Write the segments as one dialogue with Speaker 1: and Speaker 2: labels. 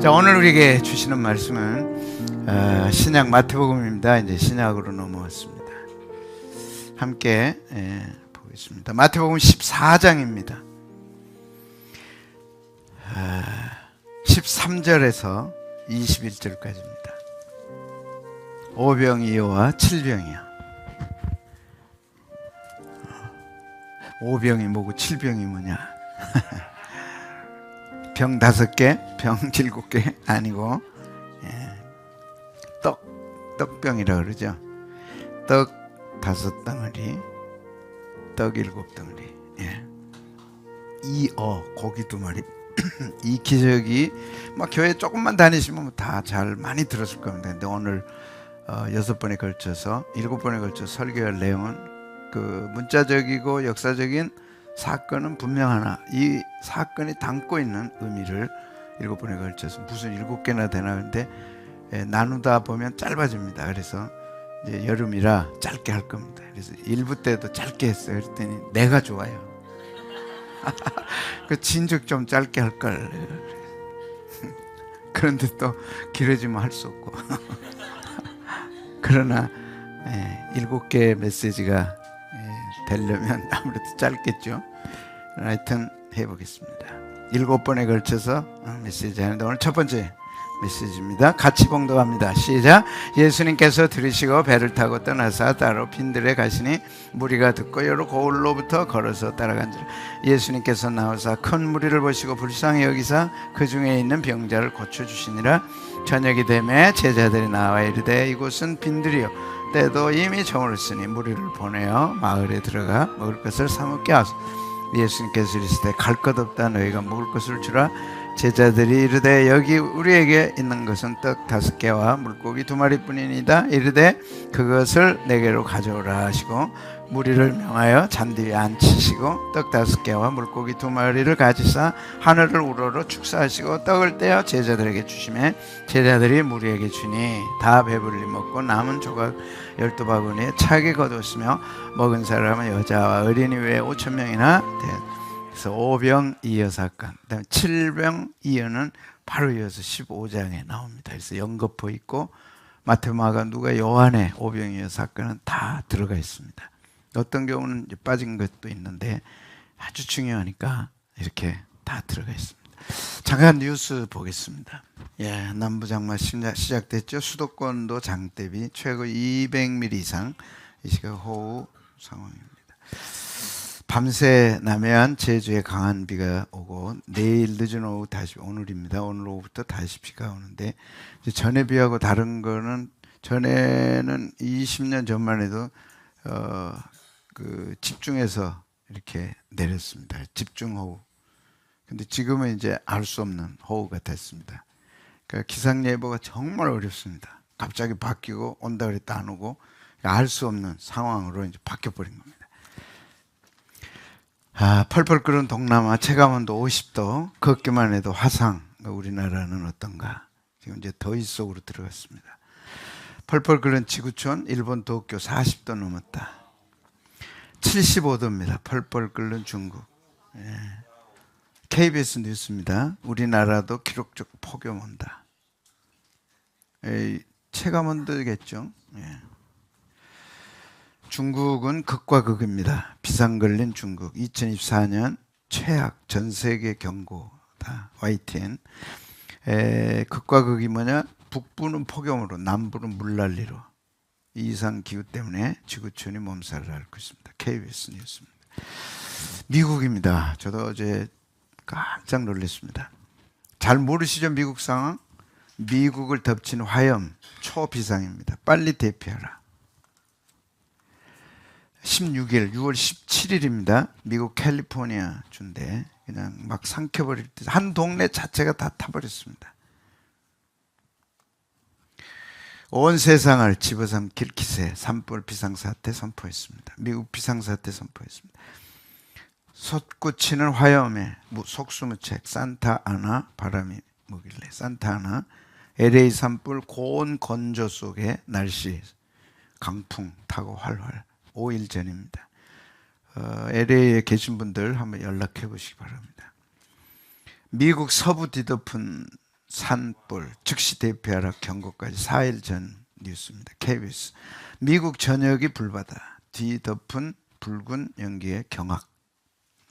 Speaker 1: 자, 오늘 우리에게 주시는 말씀은 신약 마태복음입니다. 이제 신약으로 넘어왔습니다. 함께 보겠습니다. 마태복음 14장입니다. 13절에서 21절까지입니다. 오병이어와 칠병이요. 오병이 뭐고 칠병이 뭐냐? 병 5개, 병 7개 아니고 떡병이라 그러죠. 떡 5덩어리, 떡 7덩어리. 이어 고기 2마리. 이 기적이 막 교회 조금만 다니시면 다 잘 많이 들었을 겁니다. 근데 오늘 6번에 걸쳐서 7번에 걸쳐 설교할 내용은 그 문자적이고 역사적인 사건은 분명하나 이 사건이 담고 있는 의미를 7번에 걸쳐서 무슨 7개나 되나 근데 나누다 보면 짧아집니다. 그래서 이제 여름이라 짧게 할 겁니다. 그래서 1부 때도 짧게 했어요. 그랬더니 내가 좋아요. 그 진즉 좀 짧게 할걸. 그런데 또 길어지면 할 수 없고. 그러나 7개 메시지가 되려면 아무래도 짧겠죠. 하여튼 해보겠습니다. 7번에 걸쳐서 메시지 하는데 오늘 첫 번째 메시지입니다. 같이 봉독합니다. 시작. 예수님께서 들으시고 배를 타고 떠나사 따로 빈들에 가시니 무리가 듣고 여러 고을로부터 걸어서 따라간지라. 예수님께서 나오사 큰 무리를 보시고 불쌍히 여기사 그 중에 있는 병자를 고쳐주시니라. 저녁이 되매 제자들이 나와 이르되 이곳은 빈들이요 때도 이미 저물었으니 무리를 보내어 마을에 들어가 먹을 것을 사 먹게 하소서. 예수님께서 이르시되 갈 것 없다 너희가 먹을 것을 주라. 제자들이 이르되 여기 우리에게 있는 것은 떡 5개와 물고기 2마리뿐이니이다. 이르되 그것을 내게로 가져오라 하시고 무리를 명하여 잔디 위에 앉히시고 떡 5개와 물고기 2마리를 가지사 하늘을 우러러 축사하시고 떡을 떼어 제자들에게 주시매 제자들이 무리에게 주니 다 배불리 먹고 남은 조각 12바구니에 차게 거두었으며 먹은 사람은 여자와 어린이 외에 5,000명이나 되었다. 그래서 오병이어 사건, 그다음에 칠병이어는 바로 이어서 15장에 나옵니다. 그래서 연거푸 있고 마태, 마가, 누가, 요한의 오병이어 사건은 다 들어가 있습니다. 어떤 경우는 빠진 것도 있는데 아주 중요하니까 이렇게 다 들어가 있습니다. 잠깐 뉴스 보겠습니다. 남부장마 시작됐죠. 수도권도 장대비 최고 200mm 이상 이 시각 호우 상황입니다. 밤새 남해안 제주에 강한 비가 오고 내일 늦은 오후 다시 오늘입니다. 오늘 오후부터 다시 비가 오는데 이제 전에 비하고 다른 거는 전에는 20년 전만 해도 그 집중해서 이렇게 내렸습니다. 집중호우. 근데 지금은 이제 알 수 없는 호우가 됐습니다. 그러니까 기상예보가 정말 어렵습니다. 갑자기 바뀌고 온다 그랬다 안 오고 알 수 없는 상황으로 이제 바뀌어버린 겁니다. 펄펄 끓는 동남아 체감온도 50도 걷기만 해도 화상. 우리나라는 어떤가. 지금 이제 더위 속으로 들어갔습니다. 펄펄 끓는 지구촌 일본 도쿄 40도 넘었다. 75도입니다. 펄펄 끓는 중국. KBS 뉴스입니다. 우리나라도 기록적 폭염 온다. 체감온도겠죠. 중국은 극과 극입니다. 비상 걸린 중국 2024년 최악 전 세계 경고다. YTN. 극과 극이 뭐냐? 북부는 폭염으로 남부는 물난리로 이상 기후 때문에 지구촌이 몸살을 앓고 있습니다. KBS 뉴스입니다. 미국입니다. 저도 어제 깜짝 놀랐습니다. 잘 모르시죠? 미국 상황? 미국을 덮친 화염 초비상입니다. 빨리 대피하라. 16일 6월 17일입니다. 미국 캘리포니아 주인데 그냥 막 삼켜버릴 때 한 동네 자체가 다 타버렸습니다. 온 세상을 집어삼킬 기세 산불 비상사태 선포했습니다. 미국 비상사태 선포했습니다. 솟구치는 화염에 속수무책 산타아나 바람이 뭐길래 산타아나 LA 산불 고온 건조 속에 날씨 강풍 타고 활활 5일 전입니다. LA에 계신 분들 한번 연락해 보시기 바랍니다. 미국 서부 뒤덮은 산불 즉시 대피하라 경고까지 4일 전 뉴스입니다. KBS. 미국 전역이 불바다. 뒤덮은 붉은 연기의 경악.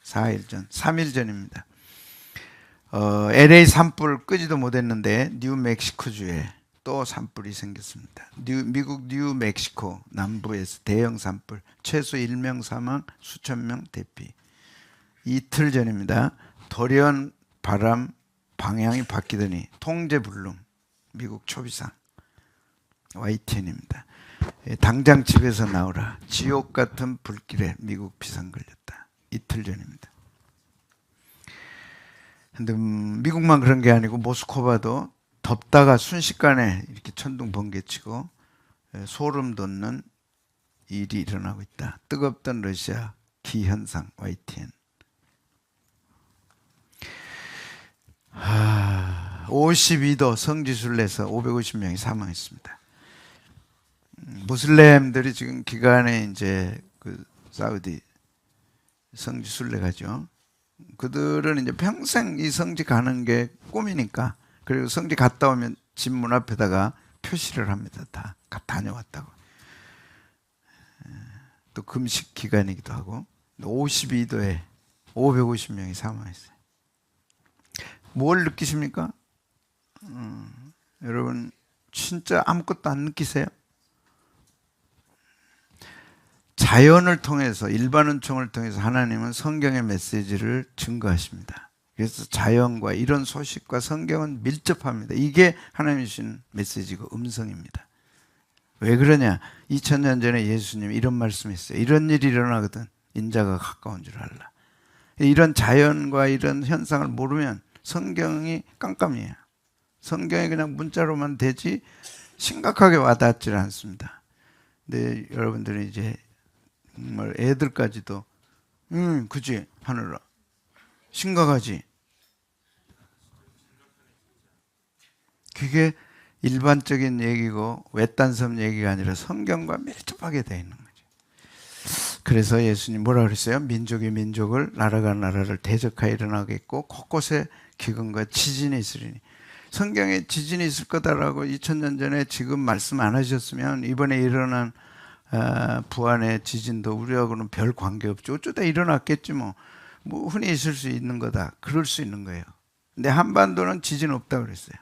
Speaker 1: 4일 전, 3일 전입니다. LA 산불 끄지도 못했는데 뉴멕시코주에 또 산불이 생겼습니다. 미국 뉴멕시코 남부에서 대형 산불, 최소 1명 사망, 수천 명 대피. 이틀 전입니다. 돌연 바람 방향이 바뀌더니 통제불능, 미국 초비상. YTN입니다. 당장 집에서 나오라. 지옥 같은 불길에 미국 비상 걸렸다. 이틀 전입니다. 근데 미국만 그런 게 아니고 모스크바도 덥다가 순식간에 이렇게 천둥 번개치고 소름 돋는 일이 일어나고 있다. 뜨겁던 러시아 기현상. YTN. 52도 성지순례에서 550명이 사망했습니다. 무슬림들이 지금 기간에 이제 그 사우디 성지순례 가죠. 그들은 이제 평생 이 성지 가는 게 꿈이니까, 그리고 성지 갔다 오면 집 문 앞에다가 표시를 합니다. 다 다녀왔다고. 또 금식 기간이기도 하고. 52도에 550명이 사망했어요. 뭘 느끼십니까? 여러분 진짜 아무것도 안 느끼세요? 자연을 통해서, 일반은총을 통해서 하나님은 성경의 메시지를 증거하십니다. 그래서 자연과 이런 소식과 성경은 밀접합니다. 이게 하나님이 주신 메시지고 음성입니다. 왜 그러냐? 2000년 전에 예수님이 이런 말씀했어요. 이런 일이 일어나거든 인자가 가까운 줄 알라. 이런 자연과 이런 현상을 모르면 성경이 깜깜이에요. 성경이 그냥 문자로만 되지 심각하게 와닿지 않습니다. 근데 여러분들이 이제 정말 애들까지도 그지 하늘아 심각하지. 그게 일반적인 얘기고 외딴섬 얘기가 아니라 성경과 밀접하게 되어 있는 거죠. 그래서 예수님 뭐라 그랬어요? 민족이 민족을, 나라가 나라를 대적하여 일어나겠고 곳곳에 기근과 지진이 있으리니. 성경에 지진이 있을 거다라고 2000년 전에 지금 말씀 안 하셨으면 이번에 일어난 부안의 지진도 우리하고는 별 관계없죠. 어쩌다 일어났겠지 뭐 흔히 있을 수 있는 거다. 그럴 수 있는 거예요. 근데 한반도는 지진 없다고 그랬어요.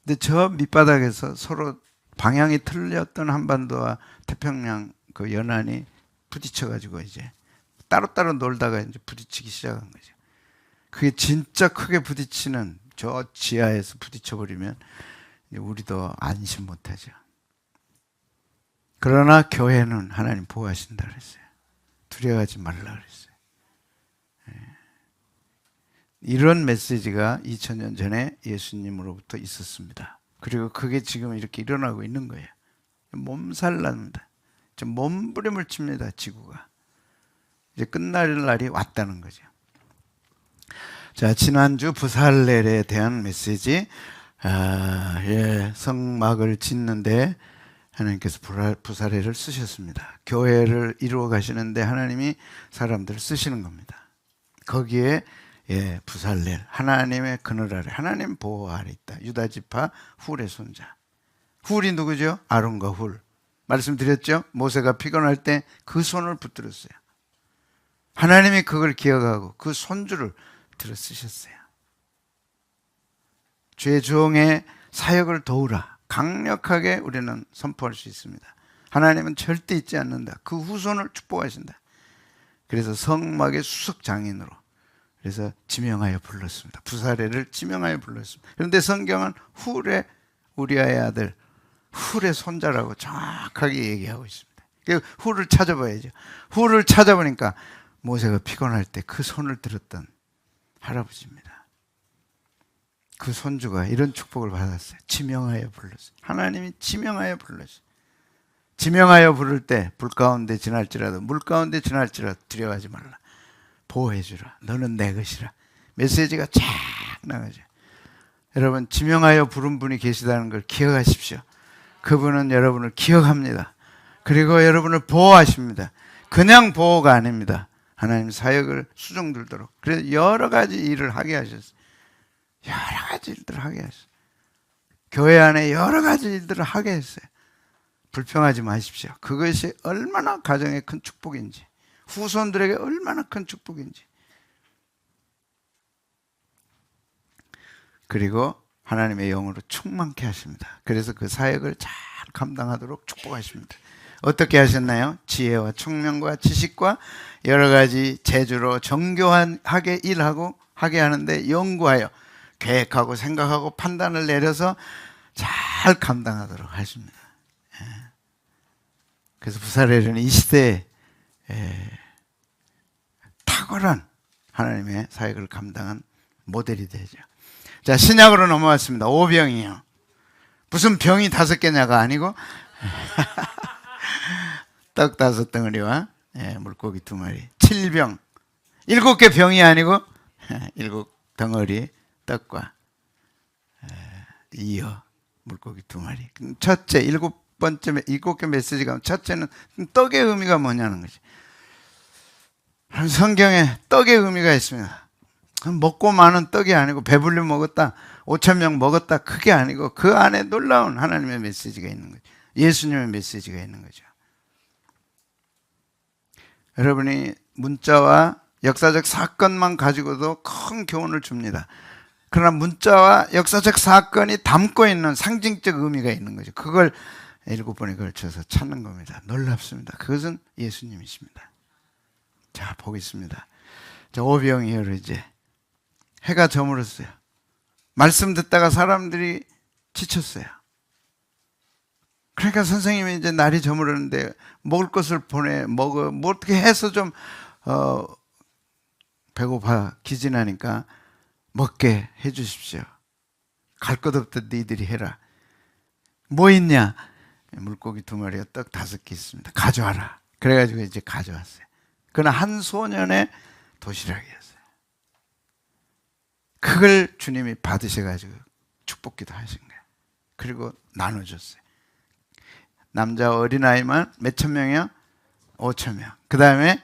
Speaker 1: 근데 저 밑바닥에서 서로 방향이 틀렸던 한반도와 태평양 그 연안이 부딪혀가지고 이제 따로따로 놀다가 이제 부딪히기 시작한 거죠. 그게 진짜 크게 부딪히는 저 지하에서 부딪혀버리면 우리도 안심 못하죠. 그러나 교회는 하나님 보호하신다 그랬어요. 두려워하지 말라 그랬어요. 이런 메시지가 2000년 전에 예수님으로부터 있었습니다. 그리고 그게 지금 이렇게 일어나고 있는 거예요. 몸살납니다. 몸부림을 칩니다. 지구가. 이제 끝날 날이 왔다는 거죠. 자, 지난주 부살렐에 대한 메시지. 성막을 짓는데 하나님께서 부살렐을 쓰셨습니다. 교회를 이루어 가시는데 하나님이 사람들을 쓰시는 겁니다. 거기에 부살렐, 하나님의 그늘 아래, 하나님 보호 아래 있다. 유다 지파 훌의 손자. 훌이 누구죠? 아론과 훌. 말씀드렸죠? 모세가 피곤할 때 그 손을 붙들었어요. 하나님이 그걸 기억하고 그 손주를 들어 쓰셨어요. 죄종의 사역을 도우라. 강력하게 우리는 선포할 수 있습니다. 하나님은 절대 잊지 않는다. 그 후손을 축복하신다. 그래서 성막의 수석 장인으로, 그래서 지명하여 불렀습니다. 부살렐을 지명하여 불렀습니다. 그런데 성경은 훌의, 우리아의 아들 훌의 손자라고 정확하게 얘기하고 있습니다. 훌을 찾아봐야죠. 훌을 찾아보니까 모세가 피곤할 때 그 손을 들었던 할아버지입니다. 그 손주가 이런 축복을 받았어요. 지명하여 불렀어요. 하나님이 지명하여 불렀어요. 지명하여 부를 때 불 가운데 지날지라도 물 가운데 지날지라도 두려워하지 말라. 보호해주라. 너는 내 것이라. 메시지가 쫙 나가죠. 여러분, 지명하여 부른 분이 계시다는 걸 기억하십시오. 그분은 여러분을 기억합니다. 그리고 여러분을 보호하십니다. 그냥 보호가 아닙니다. 하나님 사역을 수종 들도록. 그래서 여러 가지 일을 하게 하셨어요. 여러 가지 일들을 하게 했어요. 교회 안에 여러 가지 일들을 하게 했어요. 불평하지 마십시오. 그것이 얼마나 가정에 큰 축복인지, 후손들에게 얼마나 큰 축복인지. 그리고 하나님의 영으로 충만케 하십니다. 그래서 그 사역을 잘 감당하도록 축복하십니다. 어떻게 하셨나요? 지혜와 총명과 지식과 여러 가지 재주로 정교하게 일하고 하게 하는데 연구하여 계획하고 생각하고 판단을 내려서 잘 감당하도록 하십니다. 그래서 부사렐은 이 시대에 탁월한 하나님의 사역을 감당한 모델이 되죠. 자, 신약으로 넘어왔습니다. 오병이요. 무슨 병이 5개냐가 아니고 떡 5덩어리와 물고기 2마리. 7병. 7개 병이 아니고 7덩어리 떡과 이어 물고기 2마리. 첫째, 7번째, 7개 메시지가 첫째는 떡의 의미가 뭐냐는 거지. 성경에 떡의 의미가 있습니다. 먹고 마는 떡이 아니고 배불리 먹었다, 5,000명 먹었다, 그게 아니고 그 안에 놀라운 하나님의 메시지가 있는 거죠. 예수님의 메시지가 있는 거죠. 여러분이 문자와 역사적 사건만 가지고도 큰 교훈을 줍니다. 그러나 문자와 역사적 사건이 담고 있는 상징적 의미가 있는 거죠. 그걸 7번에 걸쳐서 찾는 겁니다. 놀랍습니다. 그것은 예수님이십니다. 자, 보겠습니다. 자, 오병이어로 이제 해가 저물었어요. 말씀 듣다가 사람들이 지쳤어요. 그러니까 선생님이 이제 날이 저물었는데 먹을 것을 뭐 어떻게 해서 좀 배고파 기진하니까 먹게 해 주십시오. 갈 것 없다 너희들이 해라. 뭐 있냐? 물고기 2마리와 떡 5개 있습니다. 가져와라. 그래가지고 이제 가져왔어요. 그러나 한 소년의 도시락이었어요. 그걸 주님이 받으셔가지고 축복기도 하신 거예요. 그리고 나눠줬어요. 남자 어린아이만 몇천 명이요? 5,000명. 그 다음에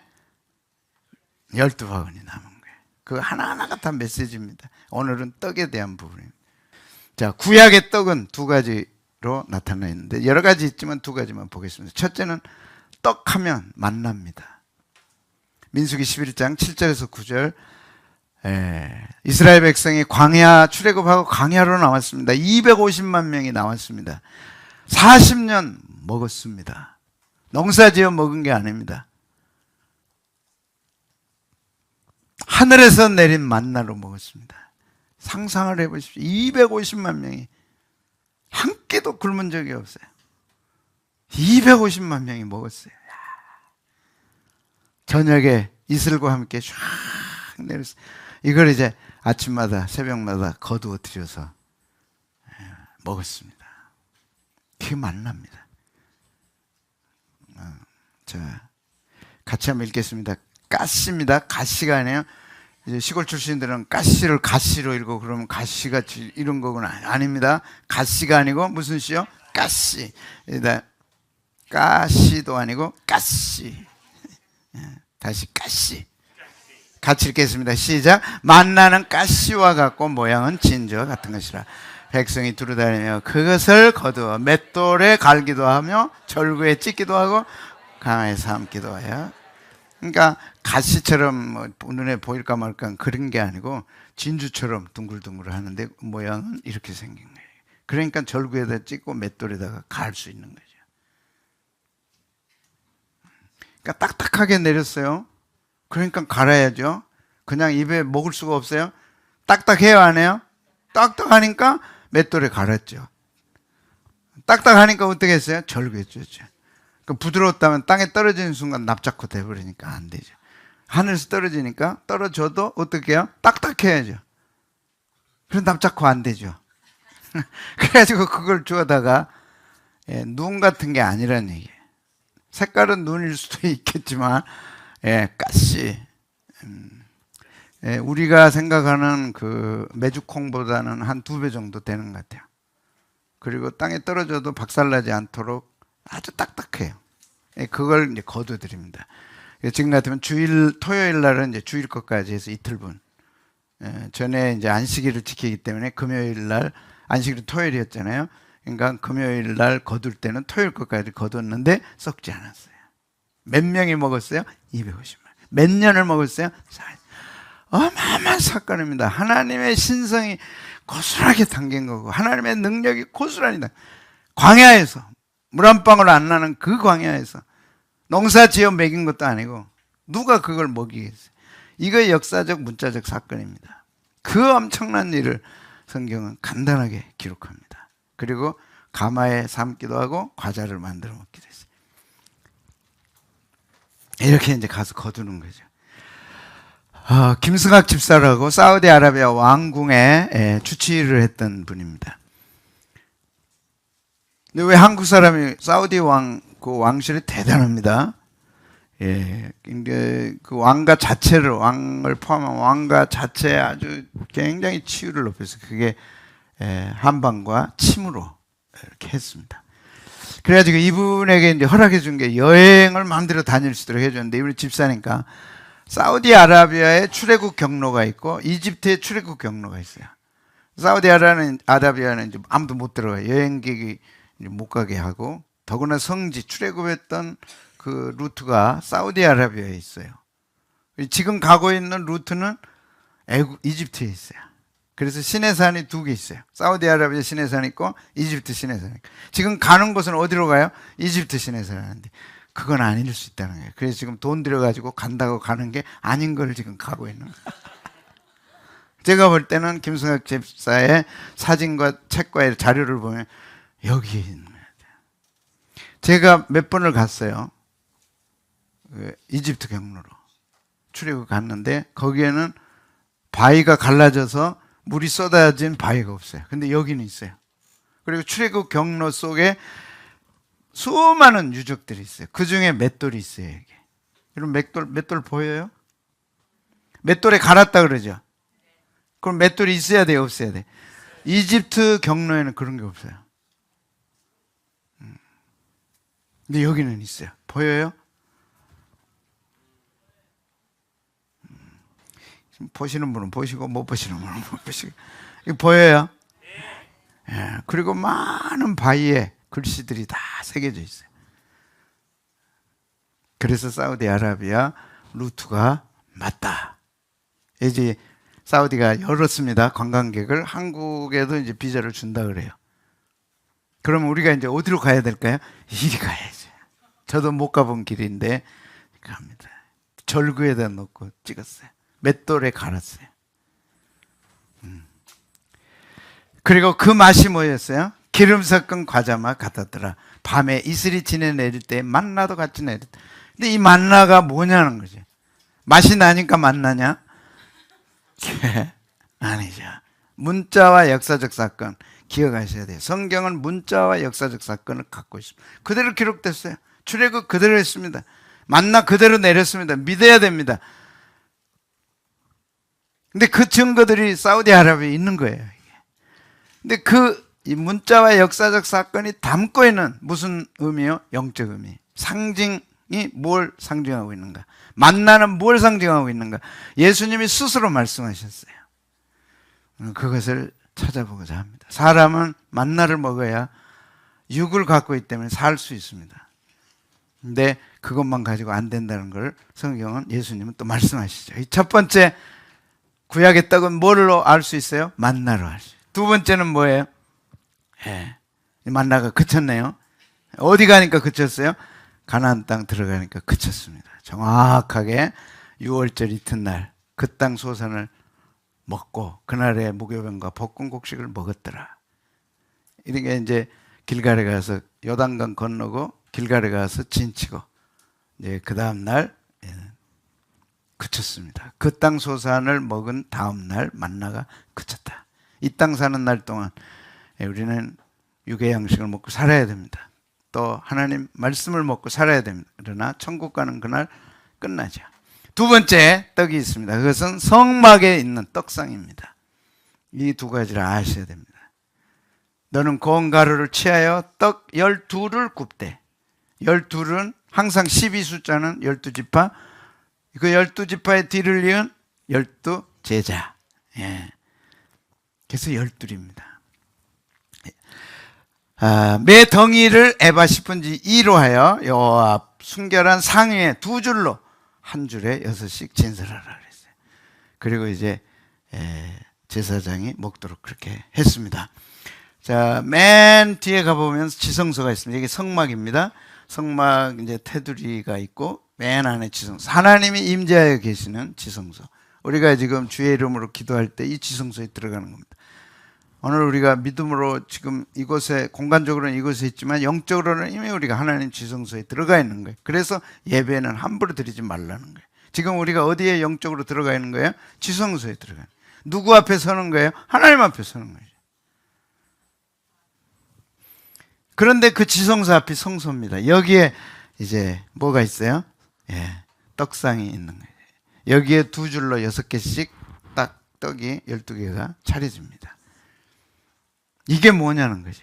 Speaker 1: 12바구니 남은 거예요. 그 하나하나가 다 메시지입니다. 오늘은 떡에 대한 부분입니다. 자, 구약의 떡은 2가지로 나타나 있는데 여러 가지 있지만 2가지만 보겠습니다. 첫째는 떡하면 만납니다. 민수기 11장 7절에서 9절. 이스라엘 백성이 광야 출애굽하고 광야로 나왔습니다. 250만 명이 나왔습니다. 40년 먹었습니다. 농사지어 먹은 게 아닙니다. 하늘에서 내린 만나로 먹었습니다. 상상을 해보십시오. 250만 명이 한 끼도 굶은 적이 없어요. 250만 명이 먹었어요. 저녁에 이슬과 함께 쫙 내렸어요. 이걸 이제 아침마다 새벽마다 거두어 들여서 먹었습니다. 그게 만납니다. 자, 같이 한번 읽겠습니다. 가시입니다. 가시가 아니에요. 이제 시골 출신들은 가시를 가시로 읽고 그러면 가시가 이런 거구나. 아닙니다. 가시가 아니고 무슨 시요? 가시. 가시도 아니고 가시. 다시 가시. 같이 읽겠습니다. 시작. 만나는 가시와 같고 모양은 진주와 같은 것이라. 백성이 두루다니며 그것을 거두어 맷돌에 갈기도 하며 절구에 찢기도 하고 강에 삶기도 하여. 그러니까 가시처럼 뭐 눈에 보일까 말까 그런 게 아니고 진주처럼 둥글둥글 하는데 모양은 이렇게 생긴 거예요. 그러니까 절구에다 찢고 맷돌에다가 갈 수 있는 거죠. 그러니까 딱딱하게 내렸어요. 그러니까 갈아야죠. 그냥 입에 먹을 수가 없어요. 딱딱해요, 안 해요? 딱딱하니까 맷돌에 갈았죠. 딱딱하니까 어떻게 했어요? 절구했죠. 그 부드러웠다면 땅에 떨어지는 순간 납작고 돼버리니까 안 되죠. 하늘에서 떨어지니까 떨어져도 어떻게 해요? 딱딱해야죠. 그럼 납작고 안 되죠. 그래가지고 그걸 주워다가 눈 같은 게 아니란 얘기예요. 색깔은 눈일 수도 있겠지만 가시. 우리가 생각하는 그 메주콩보다는 한 2배 정도 되는 것 같아요. 그리고 땅에 떨어져도 박살나지 않도록 아주 딱딱해요. 그걸 이제 거둬드립니다. 지금 같으면 토요일 날은 이제 주일 것까지 해서 이틀분 전에 이제 안식일을 지키기 때문에 금요일 날 안식일은 토요일이었잖아요. 그러니까 금요일 날 거둘 때는 토요일 것까지 거뒀는데 썩지 않았어요. 몇 명이 먹었어요? 250만. 몇 년을 먹었어요? 4년. 어마어마한 사건입니다. 하나님의 신성이 고스란하게 담긴 거고 하나님의 능력이 고스란히 광야에서 물 한 방울 안 나는 그 광야에서 농사 지어 먹인 것도 아니고 누가 그걸 먹이겠어요? 이거 역사적 문자적 사건입니다. 그 엄청난 일을 성경은 간단하게 기록합니다. 그리고 가마에 삶기도 하고 과자를 만들어 먹기도 했어요. 이렇게 이제 가서 거두는 거죠. 김승학 집사라고 사우디아라비아 왕궁에 주치의를 했던 분입니다. 근데 왜 한국 사람이 사우디 그 왕실이 대단합니다. 그 왕가 자체를 왕을 포함한 왕가 자체에 아주 굉장히 치유를 높여서 그게 한방과 침으로 이렇게 했습니다. 그래가지고 이분에게 이제 허락해 준 게 여행을 마음대로 다닐 수 있도록 해줬는데 이분이 집사니까 사우디아라비아에 출애굽 경로가 있고 이집트에 출애굽 경로가 있어요. 사우디아라비아는 이제 아무도 못 들어가요. 여행객이 못 가게 하고 더구나 성지 출애굽했던 그 루트가 사우디아라비아에 있어요. 지금 가고 있는 루트는 이집트에 있어요. 그래서 시내산이 두 개 있어요. 사우디아라비아 시내산이 있고 이집트 시내산이 있고. 지금 가는 곳은 어디로 가요? 이집트 시내산이 하는데 그건 아닐 수 있다는 거예요. 그래서 지금 돈 들여가지고 간다고 가는 게 아닌 걸 지금 가고 있는 거예요. 제가 볼 때는 김승학 집사의 사진과 책과 자료를 보면 여기에 있는 거예요. 제가 몇 번을 갔어요. 이집트 경로로 출애굽 갔는데 거기에는 바위가 갈라져서 물이 쏟아진 바위가 없어요. 근데 여기는 있어요. 그리고 출애굽 경로 속에 수많은 유적들이 있어요. 그 중에 맷돌이 있어요. 여기. 여러분 맷돌 보여요? 맷돌에 갈았다 그러죠. 그럼 맷돌이 있어야 돼요, 없어야 돼? 이집트 경로에는 그런 게 없어요. 근데 여기는 있어요. 보여요? 보시는 분은 보시고 못 보시는 분은 못 보시고. 이거 보여요? 그리고 많은 바위에 글씨들이 다 새겨져 있어요. 그래서 사우디아라비아 루트가 맞다. 이제 사우디가 열었습니다. 관광객을 한국에도 이제 비자를 준다 그래요. 그러면 우리가 이제 어디로 가야 될까요? 이리 가야죠. 저도 못 가본 길인데 갑니다. 절구에다 놓고 찍었어요. 맷돌에 갈았어요. 그리고 그 맛이 뭐였어요? 기름 섞은 과자맛 같았더라. 밤에 이슬이 지내 내릴 때 만나도 같이 내렸다. 근데 이 만나가 뭐냐는 거지. 맛이 나니까 만나냐? 아니죠. 문자와 역사적 사건 기억하셔야 돼요. 성경은 문자와 역사적 사건을 갖고 있습니다. 그대로 기록됐어요. 출애굽 그대로 했습니다. 만나 그대로 내렸습니다. 믿어야 됩니다. 근데 그 증거들이 사우디아라비아에 있는 거예요. 근데 이 문자와 역사적 사건이 담고 있는 무슨 의미요? 영적 의미. 상징이 뭘 상징하고 있는가? 만나는 뭘 상징하고 있는가? 예수님이 스스로 말씀하셨어요. 그것을 찾아보고자 합니다. 사람은 만나를 먹어야 육을 갖고 있기 때문에 살 수 있습니다. 근데 그것만 가지고 안 된다는 걸 성경은 예수님은 또 말씀하시죠. 이 첫 번째 구약의 떡은 뭘로 알 수 있어요? 만나로 알 수 있어요. 두 번째는 뭐예요? 만나가 그쳤네요. 어디 가니까 그쳤어요? 가나안 땅 들어가니까 그쳤습니다. 정확하게 6월절 이튿날 그 땅 소산을 먹고 그날의 무교병과 볶음곡식을 먹었더라. 이렇게 이제 길갈에 가서 요단강 건너고 길갈에 가서 진치고 이제 그 다음 날 그쳤습니다. 그 땅 소산을 먹은 다음 날 만나가 그쳤다. 이 땅 사는 날 동안 우리는 육의 양식을 먹고 살아야 됩니다. 또 하나님 말씀을 먹고 살아야 됩니다. 그러나 천국 가는 그날 끝나죠. 두 번째 떡이 있습니다. 그것은 성막에 있는 떡상입니다. 이 두 가지를 아셔야 됩니다. 너는 고운 가루를 취하여 떡 12를 굽되 12는 항상 12숫자는 12지파 그 12지파의 뒤를 이은 12제자 예. 그래서 열둘입니다. 매 덩이를 에바 10분지 2로 하여 여호와 앞 순결한 상위에 두 줄로 한 줄에 6씩 진설하라 그랬어요. 그리고 이제 제사장이 먹도록 그렇게 했습니다. 자, 맨 뒤에 가보면 지성소가 있습니다. 이게 성막입니다. 성막 이제 테두리가 있고 맨 안에 지성소. 하나님이 임재하여 계시는 지성소. 우리가 지금 주의 이름으로 기도할 때 이 지성소에 들어가는 겁니다. 오늘 우리가 믿음으로 지금 이곳에 공간적으로는 이곳에 있지만 영적으로는 이미 우리가 하나님 지성소에 들어가 있는 거예요. 그래서 예배는 함부로 드리지 말라는 거예요. 지금 우리가 어디에 영적으로 들어가 있는 거예요? 지성소에 들어가 있는 거예요. 누구 앞에 서는 거예요? 하나님 앞에 서는 거예요. 그런데 그 지성소 앞이 성소입니다. 여기에 이제 뭐가 있어요? 떡상이 있는 거예요. 여기에 두 줄로 6개씩 딱 떡이 12개가 차려집니다. 이게 뭐냐는 거죠.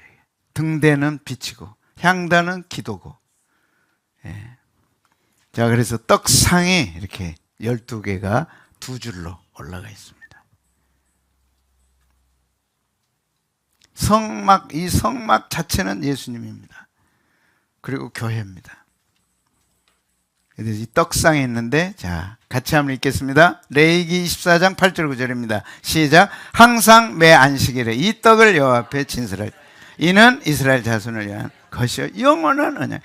Speaker 1: 등대는 빛이고 향단은 기도고. 자, 그래서 떡상이 이렇게 12개가 두 줄로 올라가 있습니다. 이 성막 자체는 예수님입니다. 그리고 교회입니다. 이 떡상이 있는데, 자, 같이 한번 읽겠습니다. 레위기 24장 8절 9절입니다. 시작. 항상 매 안식일에 이 떡을 여호와 앞에 진설할. 이는 이스라엘 자손을 위한 것이요 영원한 언약.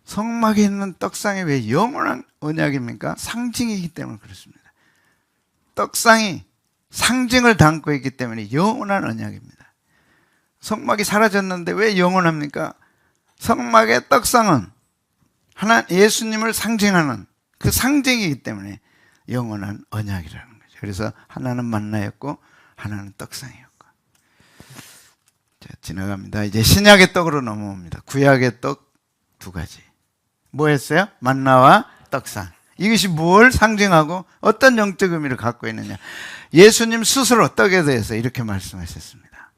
Speaker 1: 성막에 있는 떡상이 왜 영원한 언약입니까? 상징이기 때문에 그렇습니다. 떡상이 상징을 담고 있기 때문에 영원한 언약입니다. 성막이 사라졌는데 왜 영원합니까? 성막의 떡상은 예수님을 상징하는 그 상징이기 때문에 영원한 언약이라는 거죠. 그래서 하나는 만나였고 하나는 떡상이었고. 자, 지나갑니다. 이제 신약의 떡으로 넘어옵니다. 구약의 떡 두 가지. 뭐였어요? 만나와 떡상. 이것이 뭘 상징하고 어떤 영적 의미를 갖고 있느냐. 예수님 스스로 떡에 대해서 이렇게 말씀하셨습니다.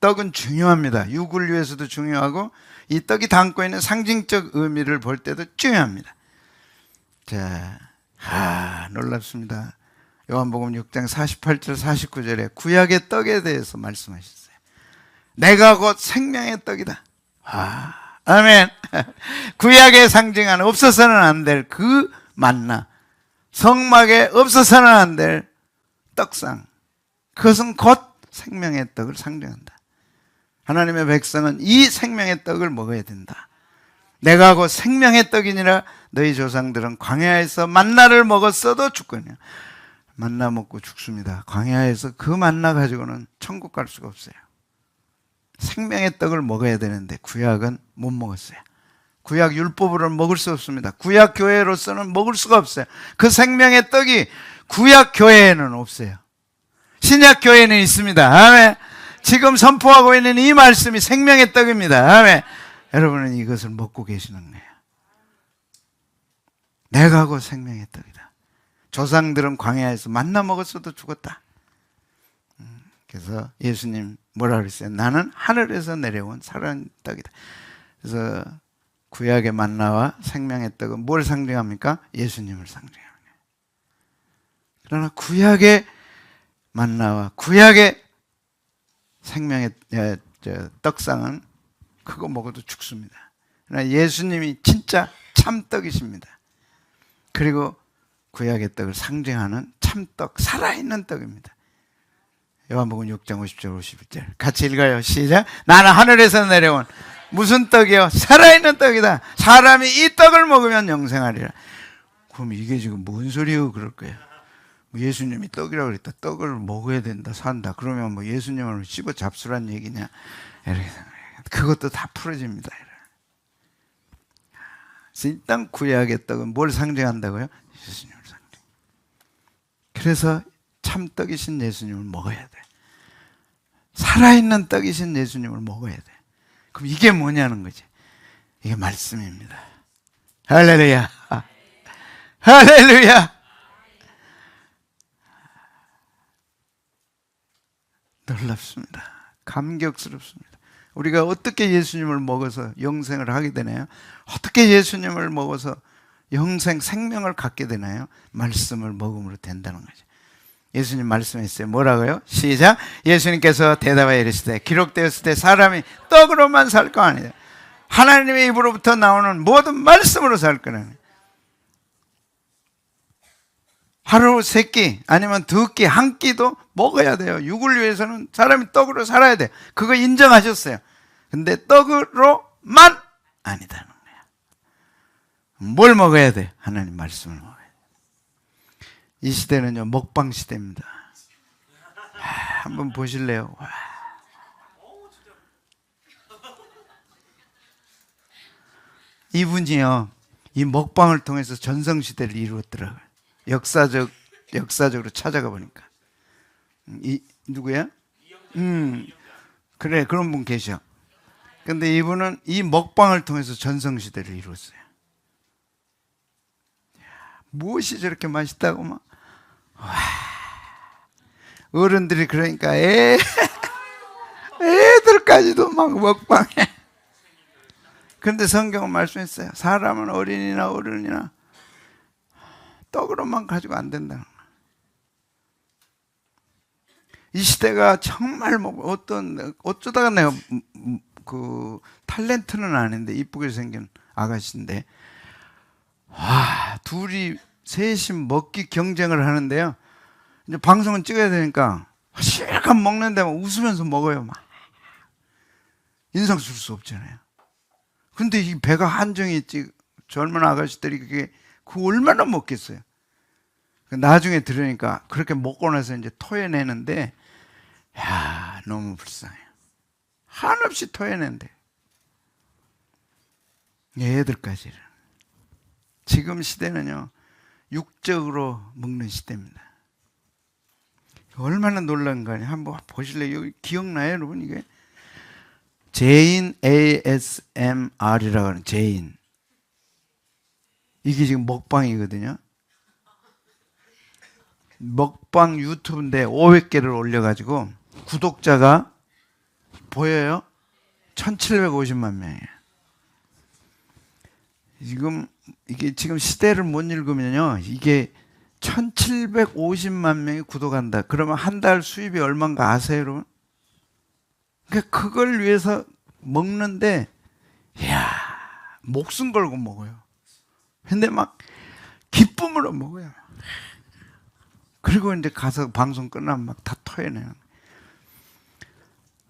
Speaker 1: 떡은 중요합니다. 육을 위해서도 중요하고 이 떡이 담고 있는 상징적 의미를 볼 때도 중요합니다. 자, 놀랍습니다. 요한복음 6장 48절 49절에 구약의 떡에 대해서 말씀하셨어요. 내가 곧 생명의 떡이다. 아멘. 구약에 상징하는 없어서는 안 될 그 만나, 성막에 없어서는 안 될 떡상, 그것은 곧 생명의 떡을 상징한다. 하나님의 백성은 이 생명의 떡을 먹어야 된다. 내가 곧 생명의 떡이니라. 너희 조상들은 광야에서 만나를 먹었어도 죽거냐. 만나 먹고 죽습니다. 광야에서 그 만나 가지고는 천국 갈 수가 없어요. 생명의 떡을 먹어야 되는데 구약은 못 먹었어요. 구약 율법으로는 먹을 수 없습니다. 구약 교회로서는 먹을 수가 없어요. 그 생명의 떡이 구약 교회에는 없어요. 신약 교회에는 있습니다. 아멘. 지금 선포하고 있는 이 말씀이 생명의 떡입니다. 아멘. 여러분은 이것을 먹고 계시는 거예요. 내가 곧 생명의 떡이다. 조상들은 광야에서 만나 먹었어도 죽었다. 그래서 예수님 뭐라 그랬어요? 나는 하늘에서 내려온 살아있는 떡이다. 그래서 구약의 만나와 생명의 떡은 뭘 상징합니까? 예수님을 상징합니다. 그러나 구약의 만나와 구약의 생명의 떡상은 그거 먹어도 죽습니다. 그러나 예수님이 진짜 참떡이십니다. 그리고 구약의 떡을 상징하는 참떡, 살아있는 떡입니다. 요한복음 6장 50절 51절 같이 읽어요. 시작. 나는 하늘에서 내려온 무슨 떡이요? 살아있는 떡이다. 사람이 이 떡을 먹으면 영생하리라. 그럼 이게 지금 뭔 소리예요? 그럴 거예요. 예수님이 떡이라고 그랬다. 떡을 먹어야 된다, 산다. 그러면 뭐 예수님을 씹어 잡수란 얘기냐? 이렇게 그것도 다 풀어집니다. 일단 구약의 떡은 뭘 상징한다고요? 예수님을 상징. 그래서 참떡이신 예수님을 먹어야 돼. 살아있는 떡이신 예수님을 먹어야 돼. 그럼 이게 뭐냐는 거지. 이게 말씀입니다. 할렐루야. 할렐루야. 놀랍습니다. 감격스럽습니다. 우리가 어떻게 예수님을 먹어서 영생을 하게 되나요? 어떻게 예수님을 먹어서 영생, 생명을 갖게 되나요? 말씀을 먹음으로 된다는 거죠. 예수님 말씀했어요. 뭐라고요? 시작. 예수님께서 대답하여 이르시되 기록되었을 때 사람이 떡으로만 살 거 아니냐. 하나님의 입으로부터 나오는 모든 말씀으로 살 거라니. 하루 3끼 아니면 2끼, 1끼도 먹어야 돼요. 육을 위해서는 사람이 떡으로 살아야 돼요. 그거 인정하셨어요. 근데 떡으로만 아니다는 거예요. 뭘 먹어야 돼? 하나님 말씀을 먹어야 돼. 이 시대는요, 먹방 시대입니다. 한번 보실래요? 와. 이분이요, 이 먹방을 통해서 전성시대를 이루었더라고요. 역사적으로 찾아가 보니까. 누구야? 그래, 그런 분 계셔. 근데 이분은 이 먹방을 통해서 전성시대를 이루었어요. 무엇이 저렇게 맛있다고 막. 와. 어른들이 그러니까 애들까지도 막 먹방해. 근데 성경은 말씀했어요. 사람은 어린이나 어른이나 떡으로만 가지고 안 된다는 거예요. 이 시대가 정말 뭐 어쩌다가 내가 그 탤런트는 아닌데 이쁘게 생긴 아가씨인데, 와, 셋이 먹기 경쟁을 하는데요. 이제 방송은 찍어야 되니까 실컷 먹는데 막 웃으면서 먹어요. 막 인상 쓸 수 없잖아요. 근데 이 배가 한정이 있지. 젊은 아가씨들이 그거 얼마나 먹겠어요. 나중에 들으니까 그렇게 먹고 나서 이제 토해내는데, 야, 너무 불쌍해요. 한없이 토해낸대. 애들까지는. 지금 시대는요, 육적으로 먹는 시대입니다. 얼마나 놀라운 거 아니에요? 한번 보실래요? 여기 기억나요, 여러분? 이게 제인 ASMR이라고 하는 제인. 이게 지금 먹방이거든요. 먹방 유튜브인데 500개를 올려가지고 구독자가 보여요? 1750만 명이에요. 이게 지금 시대를 못 읽으면요, 이게 1750만 명이 구독한다. 그러면 한 달 수입이 얼마인가 아세요, 여러분? 그러니까 그걸 위해서 먹는데, 이야, 목숨 걸고 먹어요. 근데 막 기쁨으로 먹어요. 그리고 이제 가서 방송 끝나면 막 다 토해내요.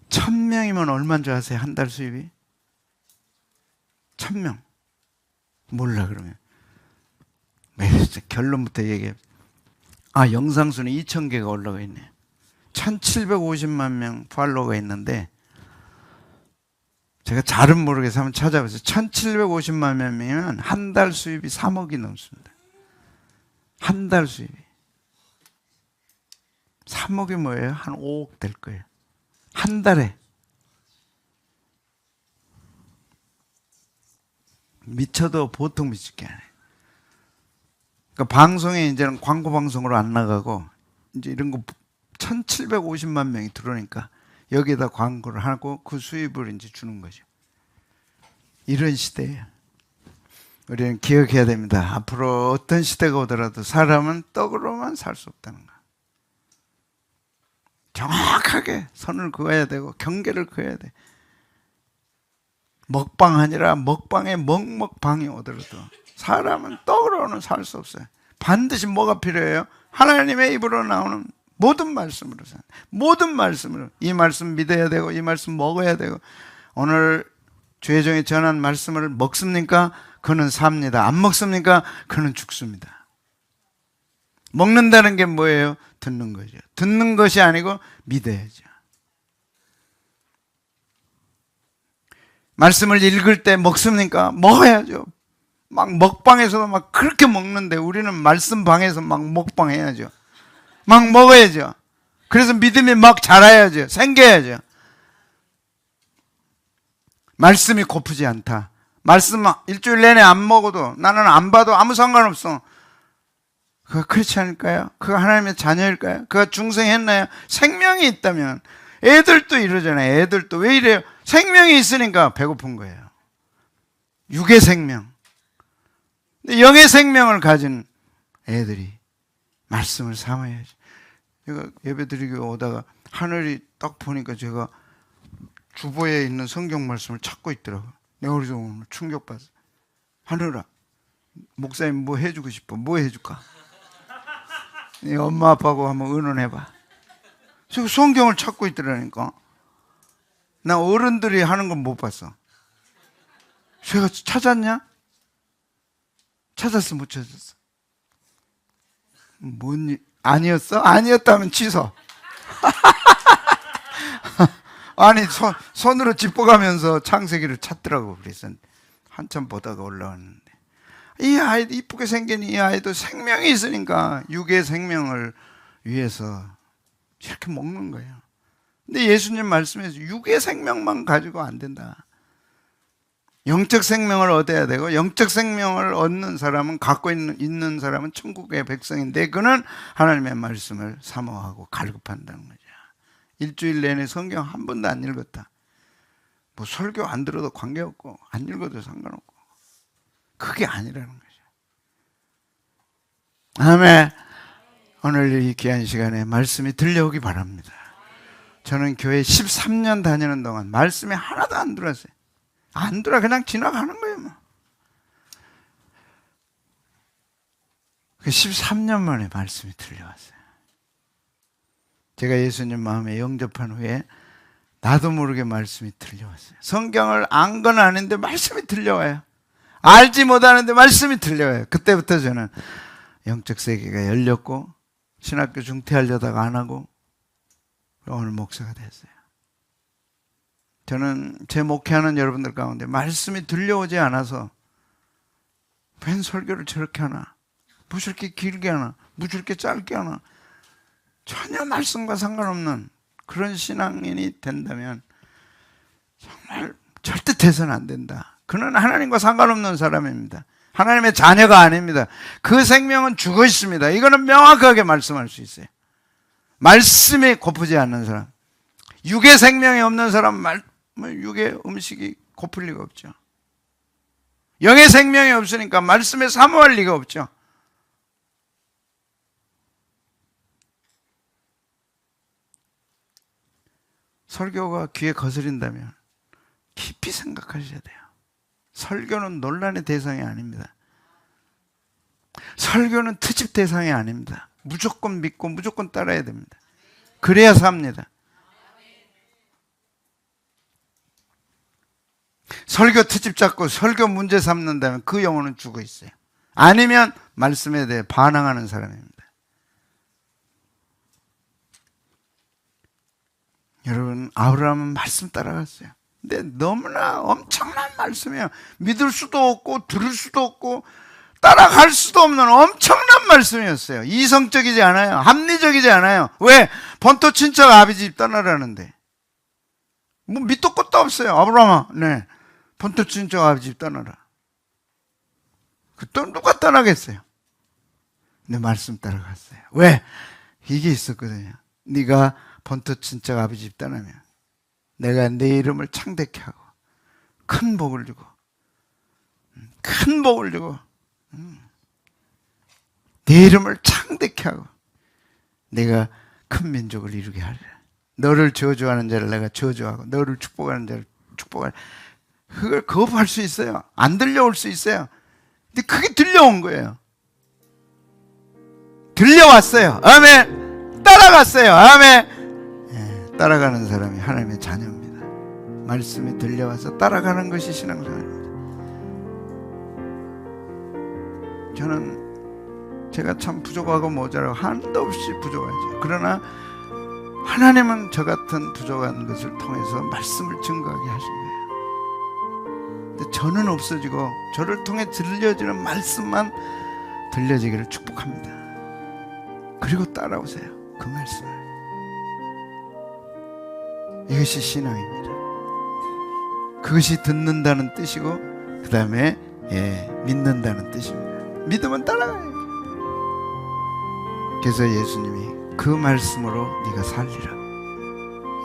Speaker 1: 1000명이면 얼마인 줄 아세요? 한 달 수입이? 1000명. 몰라, 그러면. 결론부터 얘기해. 영상수는 2000개가 올라가 있네. 1750만 명 팔로워가 있는데, 제가 잘은 모르겠어요. 한번 찾아보세요. 1750만 명이면 한 달 수입이 3억이 넘습니다. 한 달 수입이. 3억이 뭐예요? 한 5억 될 거예요. 한 달에. 미쳐도 보통 미칠 게 아니에요. 그러니까 방송에 이제는 광고 방송으로 안 나가고, 이제 이런 거 1750만 명이 들어오니까 여기에다 광고를 하고 그 수입을 이제 주는 거죠. 이런 시대예요. 우리는 기억해야 됩니다. 앞으로 어떤 시대가 오더라도 사람은 떡으로만 살 수 없다는 거. 정확하게 선을 그어야 되고 경계를 그어야 돼. 먹방 아니라 먹방에 먹방이 오더라도 사람은 떡으로는 살 수 없어요. 반드시 뭐가 필요해요? 하나님의 입으로 나오는 모든 말씀으로 산. 모든 말씀으로. 이 말씀 믿어야 되고 이 말씀 먹어야 되고. 오늘 주혜정이 전한 말씀을 먹습니까? 그는 삽니다. 안 먹습니까? 그는 죽습니다. 먹는다는 게 뭐예요? 듣는 거죠. 듣는 것이 아니고 믿어야죠. 말씀을 읽을 때 먹습니까? 먹어야죠. 막 먹방에서도 막 그렇게 먹는데 우리는 말씀방에서 막 먹방해야죠. 막 먹어야죠. 그래서 믿음이 막 자라야죠. 생겨야죠. 말씀이 고프지 않다. 말씀 일주일 내내 안 먹어도 나는 안 봐도 아무 상관없어. 그거 그렇지 않을까요? 그거 하나님의 자녀일까요? 그가 중생했나요? 생명이 있다면. 애들도 이러잖아요. 애들도 왜 이래요? 생명이 있으니까 배고픈 거예요. 육의 생명. 영의 생명을 가진 애들이 말씀을 삼아야지. 제가 예배드리고 오다가 하늘이 딱 보니까 제가 주보에 있는 성경 말씀을 찾고 있더라고요. 내가 그래서 오늘 충격받았어요. 하늘아, 목사님 뭐 해주고 싶어? 뭐 해줄까? 네 엄마 아빠하고 한번 의논해봐. 제가 성경을 찾고 있더라니까. 나 어른들이 하는 건 못 봤어. 제가 찾았냐? 찾았어, 못 찾았어? 뭔 일? 아니었어? 아니었다면 취소. 아니 손으로 짚어가면서 창세기를 찾더라고. 그래서 한참 보다가 올라왔는데 이 아이 이쁘게 생긴 이 아이도 생명이 있으니까 육의 생명을 위해서 이렇게 먹는 거예요. 근데 예수님 말씀에서 육의 생명만 가지고 안 된다. 영적 생명을 얻어야 되고 영적 생명을 얻는 사람은 갖고 있는 사람은 천국의 백성인데 그는 하나님의 말씀을 사모하고 갈급한다는 거죠. 일주일 내내 성경 한 번도 안 읽었다. 뭐 설교 안 들어도 관계없고 안 읽어도 상관없고 그게 아니라는 거죠. 아멘. 오늘 이 귀한 시간에 말씀이 들려오기 바랍니다. 저는 교회 13년 다니는 동안 말씀이 하나도 안 들어왔어요. 안 들어 그냥 지나가는 거예요. 뭐. 13년 만에 말씀이 들려왔어요. 제가 예수님 마음에 영접한 후에 나도 모르게 말씀이 들려왔어요. 성경을 안 건 아닌데 말씀이 들려와요. 알지 못하는데 말씀이 들려와요. 그때부터 저는 영적 세계가 열렸고 신학교 중퇴하려다가 안 하고 오늘 목사가 됐어요. 저는 제 목회하는 여러분들 가운데 말씀이 들려오지 않아서 웬 설교를 저렇게 하나, 뭐 저렇게 길게 하나, 뭐 저렇게 짧게 하나, 전혀 말씀과 상관없는 그런 신앙인이 된다면 정말 절대 돼서는 안 된다. 그는 하나님과 상관없는 사람입니다. 하나님의 자녀가 아닙니다. 그 생명은 죽어 있습니다. 이거는 명확하게 말씀할 수 있어요. 말씀이 고프지 않는 사람, 육의 생명이 없는 사람, 육의 음식이 고플 리가 없죠. 영의 생명이 없으니까 말씀에 사모할 리가 없죠. 설교가 귀에 거스린다면 깊이 생각하셔야 돼요. 설교는 논란의 대상이 아닙니다. 설교는 트집 대상이 아닙니다. 무조건 믿고 무조건 따라야 됩니다. 그래야 삽니다. 설교 트집 잡고 설교 문제 삼는다면 그 영혼은 죽어 있어요. 아니면 말씀에 대해 반항하는 사람입니다. 여러분, 아브라함은 말씀 따라갔어요. 근데 너무나 엄청난 말씀이에요. 믿을 수도 없고 들을 수도 없고 따라갈 수도 없는 엄청난 말씀이었어요. 이성적이지 않아요. 합리적이지 않아요. 왜? 본토 친척 아비 집 떠나라는데 뭐 밑도 끝도 없어요. 아브라함아, 네, 본토 친척 아비 집 떠나라. 또 누가 떠나겠어요? 내 말씀 따라갔어요. 왜? 이게 있었거든요. 네가 본토 친척 아비 집 떠나면 내가 네 이름을 창대케 하고 큰 복을 주고 네 이름을 창대케 하고 내가 큰 민족을 이루게 하리라. 너를 저주하는 자를 내가 저주하고 너를 축복하는 자를 축복하리라. 그걸 거부할 수 있어요. 안 들려올 수 있어요. 근데 그게 들려온 거예요. 들려왔어요. 아멘. 따라갔어요. 아멘. 따라가는 사람이 하나님의 자녀입니다. 말씀이 들려와서 따라가는 것이 신앙생활입니다. 저는 제가 참 부족하고 모자라고 한도 없이 부족하죠. 그러나 하나님은 저 같은 부족한 것을 통해서 말씀을 증거하게 하신 거예요. 근데 저는 없어지고 저를 통해 들려지는 말씀만 들려지기를 축복합니다. 그리고 따라오세요. 그 말씀을. 이것이 신앙입니다. 그것이 듣는다는 뜻이고 그 다음에 믿는다는 뜻입니다. 믿으면 따라가요. 그래서 예수님이 그 말씀으로 네가 살리라.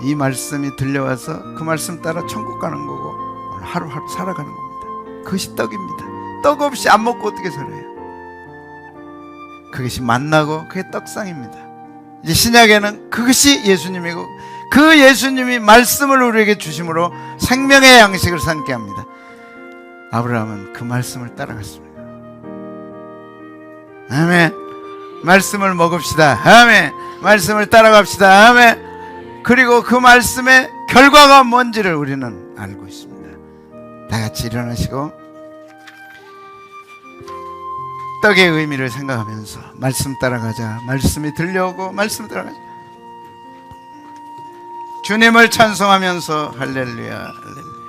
Speaker 1: 이 말씀이 들려와서 그 말씀 따라 천국 가는 거고 오늘 하루하루 살아가는 겁니다. 그것이 떡입니다. 떡 없이 안 먹고 어떻게 살아요? 그것이 만나고 그게 떡상입니다. 이제 신약에는 그것이 예수님이고 그 예수님이 말씀을 우리에게 주심으로 생명의 양식을 삼게 합니다. 아브라함은 그 말씀을 따라갔습니다. 아멘. 말씀을 먹읍시다. 아멘. 말씀을 따라갑시다. 아멘. 그리고 그 말씀의 결과가 뭔지를 우리는 알고 있습니다. 다 같이 일어나시고 떡의 의미를 생각하면서 말씀 따라가자. 말씀이 들려오고 말씀 따라가자. 주님을 찬송하면서 할렐루야 할렐루야.